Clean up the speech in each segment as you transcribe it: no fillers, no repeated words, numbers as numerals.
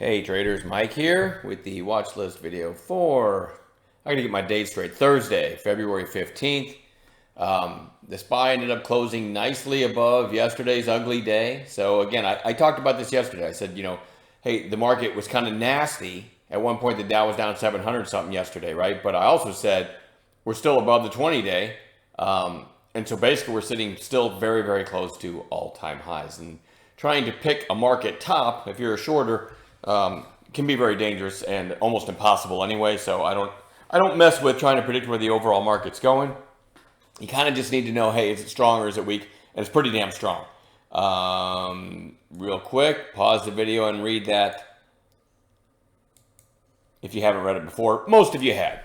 Hey traders, Mike here with the watch list video for, I gotta get my date straight, Thursday, February 15th. The SPY ended up closing nicely above yesterday's ugly day. So again, I talked about this yesterday. I said, hey, the market was kind of nasty. At one point, the Dow was down 700 something yesterday, right? But I also said we're still above the 20-day. And so basically we're sitting still very, very close to all-time highs. And trying to pick a market top, if you're a shorter, can be very dangerous and almost impossible anyway. So I don't mess with trying to predict where the overall market's going. You kind of just need to know, hey, is it strong or is it weak? And it's pretty damn strong. Real quick, pause the video and read that if you haven't read it before. Most of you had.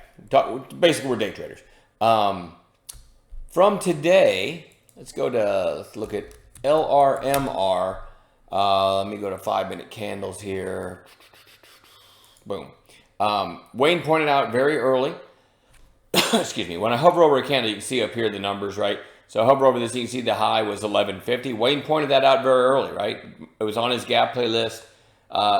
Basically, we're day traders. From today, let's look at LRMR. Let me go to 5-minute candles here. Boom. Wayne pointed out very early, excuse me, when I hover over a candle, you can see up here the numbers, right? So I hover over this, you can see the high was 1150. Wayne pointed that out very early, right? It was on his gap playlist.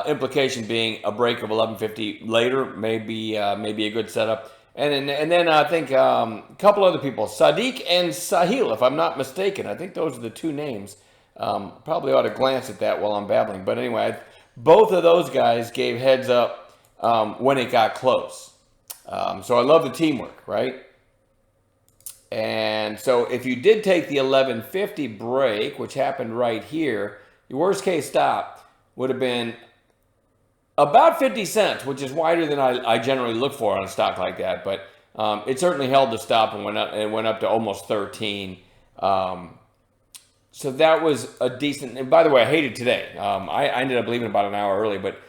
Implication being a break of 1150 later may be a good setup. And then I think a couple other people, Sadiq and Sahil, if I'm not mistaken. I think those are the two names. Probably ought to glance at that while I'm babbling. But anyway, both of those guys gave heads up when it got close. So I love the teamwork, right? And so if you did take the 1150 break, which happened right here, your worst case stop would have been about 50 cents, which is wider than I generally look for on a stock like that. But it certainly held the stop and went up to almost 13. So that was a decent, and by the way, I hated today. I ended up leaving about an hour early, but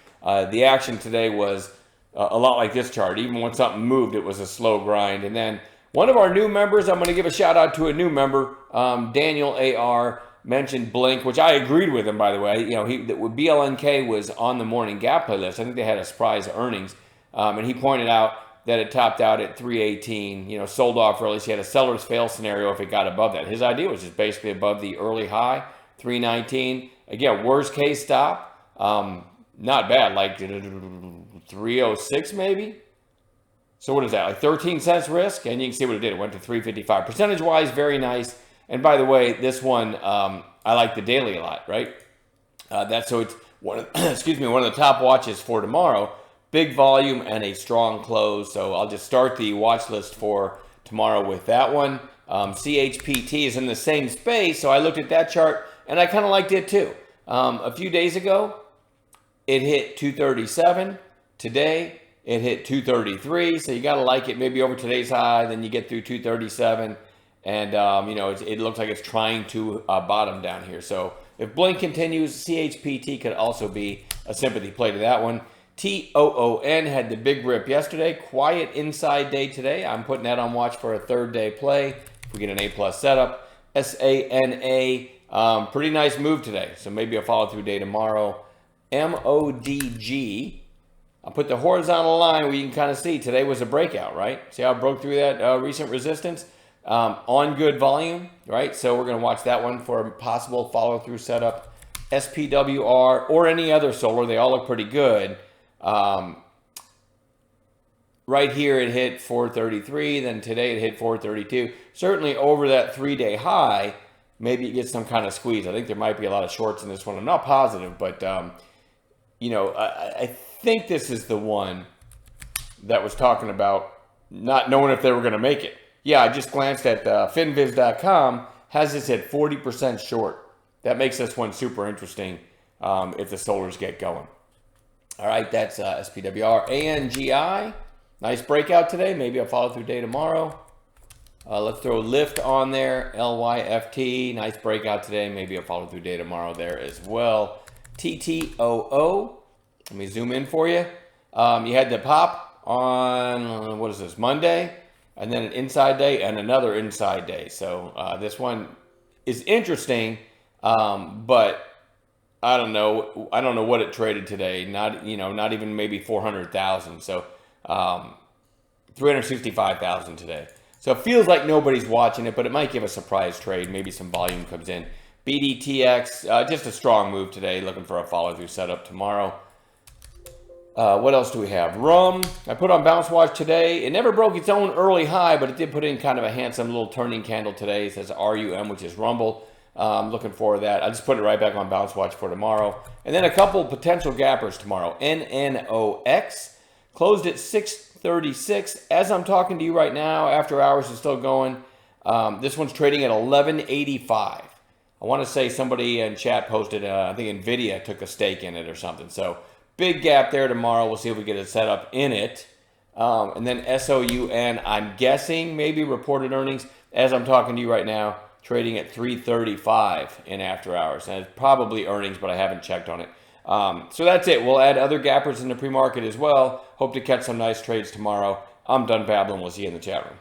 the action today was a lot like this chart. Even when something moved, it was a slow grind. And then one of our new members, I'm going to give a shout out to a new member, Daniel AR, mentioned Blink, which I agreed with him, by the way. BLNK was on the morning gap playlist. I think they had a surprise earnings. And he pointed out that it topped out at 318, sold off early. So he had a seller's fail scenario if it got above that. His idea was just basically above the early high, 319. Again, worst case stop, not bad, like 306 maybe. So what is that, like 13 cents risk? And you can see what it did. It went to 355. Percentage-wise, very nice. And by the way, this one, I like the daily a lot, right? So it's one of, one of the top watches for tomorrow. Big volume and a strong close. So I'll just start the watch list for tomorrow with that one. CHPT is in the same space. So I looked at that chart and I kind of liked it too. A few days ago, it hit 237. Today, it hit 233. So you got to like it maybe over today's high. Then you get through 237. And, it looks like it's trying to bottom down here. So if Blink continues, CHPT could also be a sympathy play to that one. TOON had the big rip yesterday. Quiet inside day today. I'm putting that on watch for a third day play. If we get an A+ setup. SANA, pretty nice move today. So maybe a follow-through day tomorrow. MODG. I'll put the horizontal line where you can kind of see today was a breakout, right? See how it broke through that recent resistance? On good volume, right? So we're going to watch that one for a possible follow-through setup. SPWR or any other solar, they all look pretty good. Right here it hit 433, then today it hit 432. Certainly over that 3-day high, maybe it gets some kind of squeeze. I think there might be a lot of shorts in this one. I'm not positive, but I think this is the one that was talking about not knowing if they were going to make it. Yeah, I just glanced at finviz.com, has this at 40% short. That makes this one super interesting if the solars get going. All right, that's SPWR. ANGI, nice breakout today. Maybe a follow-through day tomorrow. Let's throw Lyft on there. LYFT, nice breakout today. Maybe a follow-through day tomorrow there as well. TTOO, let me zoom in for you. You had the pop on, what is this, Monday? And then an inside day and another inside day. So this one is interesting, but I don't know. I don't know what it traded today. Not even maybe 400,000. So 365,000 today. So it feels like nobody's watching it, but it might give a surprise trade. Maybe some volume comes in. BDTX, just a strong move today. Looking for a follow-through setup tomorrow. What else do we have? Rum. I put on Bounce Watch today. It never broke its own early high, but it did put in kind of a handsome little turning candle today. It says RUM, which is Rumble. I'm looking forward to that. I just put it right back on Bounce Watch for tomorrow. And then a couple potential gappers tomorrow. NNOX closed at 636. As I'm talking to you right now, after hours is still going. This one's trading at 1185. I want to say somebody in chat posted, I think NVIDIA took a stake in it or something. So big gap there tomorrow. We'll see if we get it set up in it. And then SOUN, I'm guessing maybe reported earnings. As I'm talking to you right now, trading at 335 in after hours. And it's probably earnings, but I haven't checked on it. So that's it. We'll add other gappers in the pre-market as well. Hope to catch some nice trades tomorrow. I'm done babbling. We'll see you in the chat room.